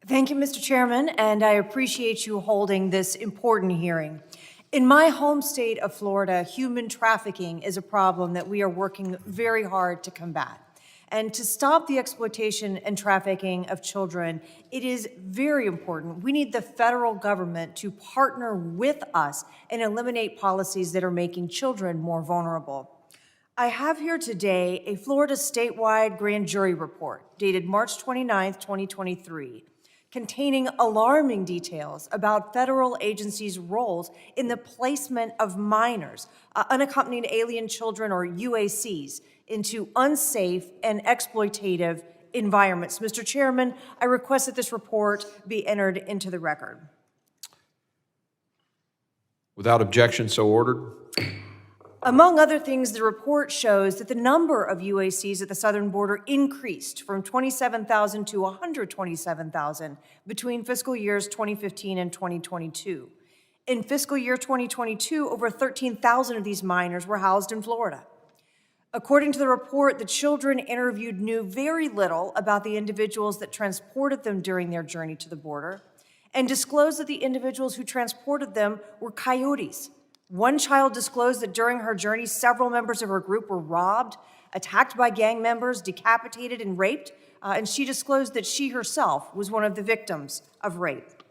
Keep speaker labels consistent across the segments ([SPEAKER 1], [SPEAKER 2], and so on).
[SPEAKER 1] Thank you, Mr. Chairman, and I appreciate you holding this important hearing. In my home state of Florida, human trafficking is a problem that we are working very hard to combat. And to stop the exploitation and trafficking of children, it is very important. We need the federal government to partner with us and eliminate policies that are making children more vulnerable. I have here today a Florida statewide grand jury report dated March 29, 2023, containing alarming details about federal agencies' roles in the placement of minors, unaccompanied alien children, or UACs, into unsafe and exploitative environments. Mr. Chairman, I request that this report be entered into the record.
[SPEAKER 2] Without objection, so ordered.
[SPEAKER 1] Among other things, the report shows that the number of UACs at the southern border increased from 27,000 to 127,000 between fiscal years 2015 and 2022. In fiscal year 2022, over 13,000 of these minors were housed in Florida. According to the report, the children interviewed knew very little about the individuals that transported them during their journey to the border, and disclosed that the individuals who transported them were coyotes. One child disclosed that during her journey, several members of her group were robbed, attacked by gang members, decapitated, and raped, and she disclosed that she herself was one of the victims of rape.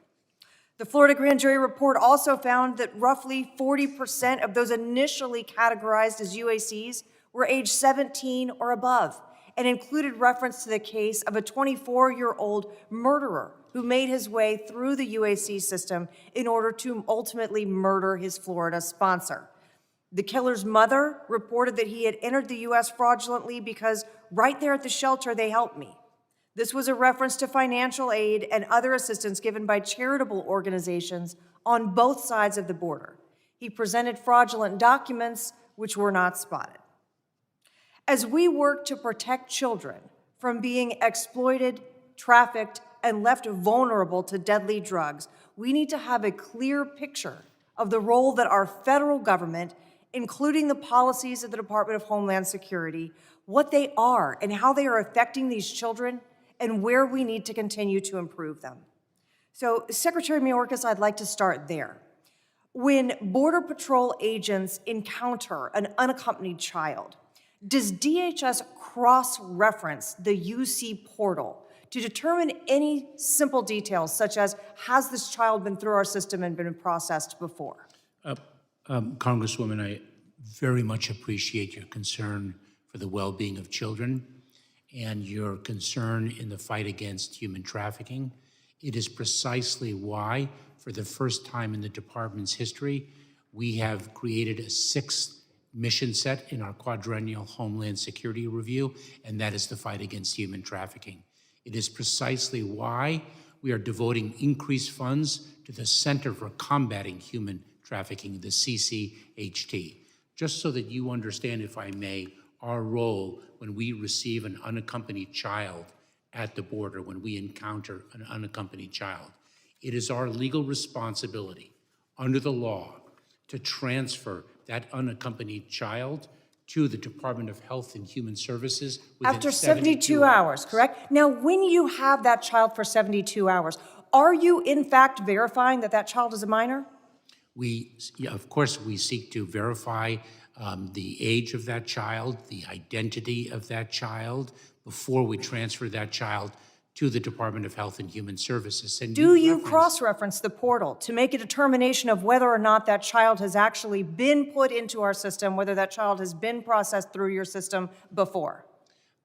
[SPEAKER 1] The Florida grand jury report also found that roughly 40% of those initially categorized as UACs were age 17 or above, and included reference to the case of a 24-year-old murderer who made his way through the UAC system in order to ultimately murder his Florida sponsor. The killer's mother reported that he had entered the U.S. fraudulently because right there at the shelter, they helped me. This was a reference to financial aid and other assistance given by charitable organizations on both sides of the border. He presented fraudulent documents which were not spotted. As we work to protect children from being exploited, trafficked, and left vulnerable to deadly drugs, we need to have a clear picture of the role that our federal government, including the policies of the Department of Homeland Security, what they are and how they are affecting these children, and where we need to continue to improve them. So, Secretary Mayorkas, I'd like to start there. When Border Patrol agents encounter an unaccompanied child, does DHS cross-reference the UC portal to determine any simple details, such as, has this child been through our system and been processed before?
[SPEAKER 3] Congresswoman, I very much appreciate your concern for the well-being of children and your concern in the fight against human trafficking. It is precisely why, for the first time in the department's history, we have created a sixth mission set in our quadrennial Homeland Security Review, and that is the fight against human trafficking. It is precisely why we are devoting increased funds to the Center for Combating Human Trafficking, the CCHT. Just so that you understand, if I may, our role when we receive an unaccompanied child at the border, when we encounter an unaccompanied child. It is our legal responsibility under the law to transfer that unaccompanied child to the Department of Health and Human Services within
[SPEAKER 1] after 72 hours, correct? Now, when you have that child for 72 hours, are you in fact verifying that that child is a minor?
[SPEAKER 3] Of course, we seek to verify the age of that child, the identity of that child, before we transfer that child to the Department of Health and Human Services. And
[SPEAKER 1] do you cross-reference the portal to make a determination of whether or not that child has actually been put into our system, whether that child has been processed through your system before?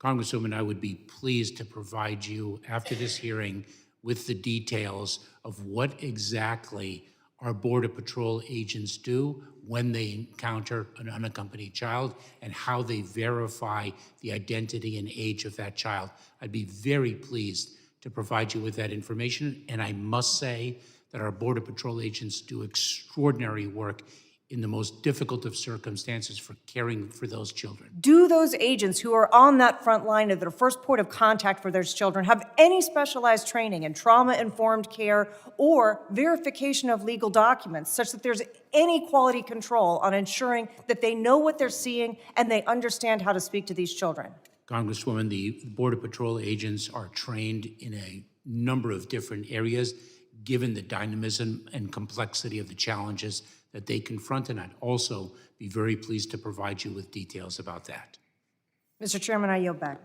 [SPEAKER 3] Congresswoman, I would be pleased to provide you, after this hearing, with the details of what exactly our Border Patrol agents do when they encounter an unaccompanied child and how they verify the identity and age of that child. I'd be very pleased to provide you with that information, and I must say that our Border Patrol agents do extraordinary work in the most difficult of circumstances for caring for those children.
[SPEAKER 1] Do those agents who are on that front line of their first port of contact for those children have any specialized training in trauma-informed care or verification of legal documents such that there's any quality control on ensuring that they know what they're seeing and they understand how to speak to these children?
[SPEAKER 3] Congresswoman, the Border Patrol agents are trained in a number of different areas, given the dynamism and complexity of the challenges that they confront, and I'd also be very pleased to provide you with details about that.
[SPEAKER 1] Mr. Chairman, I yield back.